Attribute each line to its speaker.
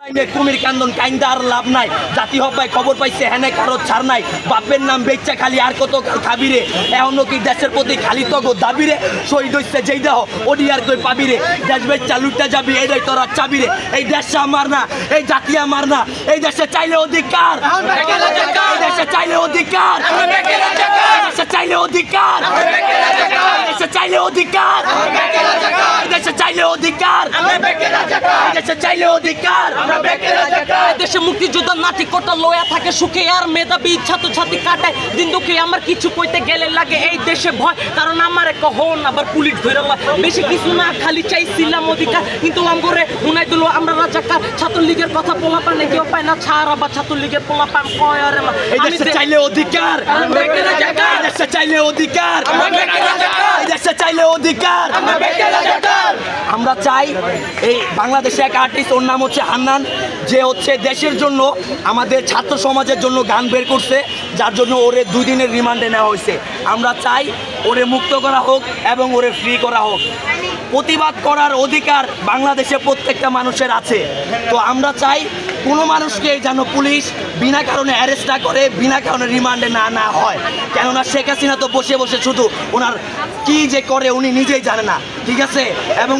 Speaker 1: কুমির কান্দন কাইন্দা আর লাভ নাই, জাতি হবাই খবর পাইছে হ্যাঁ কারো ছাড় নাই, বাপের নাম বেচ্চা খালি আর কত খাবিরে, এখনো কি দেশের প্রতি খালি তগো দাবিরে, শহীদ হইছে যেই দেহ ওডি আর কই পাবিরে, দেশ বেচ্চা লুটতে যাবি এটাই তোরা চাবিরে, এই দেশে আমার না, এই জাতি আমার না, এই দেশে চাইলে অধিকার, এই দেশে চাইলে অধিকার, দেশে চাইলে অধিকার, দেশে চাইলে অধিকার, দেশে চাইলে অধিকার, দেশে চাইলে অধিকার।
Speaker 2: দেশে মুক্তিযোদ্ধা নাতি কোটা লয়া থাকে সুখে আর মেধাবী ছাত্রছাত্রী কাটায় দিন দুঃখে, আমার কিছু কইতে গেলে লাগে এই দেশে ভয়, কারণ আমার কখন আবার পুলিশ ধরে লয়, বেশি কিছু না খালি চাইছিলাম অধিকার, কিন্তু আমগরে উনাই দিল আমরা রাজাকার, ছাত্রলীগের কথা পোলা পানে কেউ পায় না ছাড়, আবার ছাত্রলীগের পোলা পান কয় আরে
Speaker 1: এই দেশে চাইলে অধিকার, এই দেশে চাইলে অধিকার, এই দেশে চাইলে অধিকার। আমরা চাই এই বাংলাদেশে এক আর্টিস্ট, ওর নাম হচ্ছে হান্নান, যে হচ্ছে দেশের জন্য আমাদের ছাত্র সমাজের জন্য গান বের করছে, যার জন্য ওরে 2 দিনের রিমান্ডে নেওয়া হয়েছে। আমরা চাই ওরে মুক্ত করা হোক এবং ওরে ফ্রি করা হোক। প্রতিবাদ করার অধিকার বাংলাদেশে প্রত্যেকটা মানুষের আছে, তো আমরা চাই কোনো মানুষকে যেন পুলিশ বিনা কারণে অ্যারেস্ট না করে, বিনা কারণে রিমান্ডে না হয়, কেননা শেখ হাসিনা তো বসে বসে শুধু ওনার কি যে করে উনি নিজেই জানে না, ঠিক আছে। এবং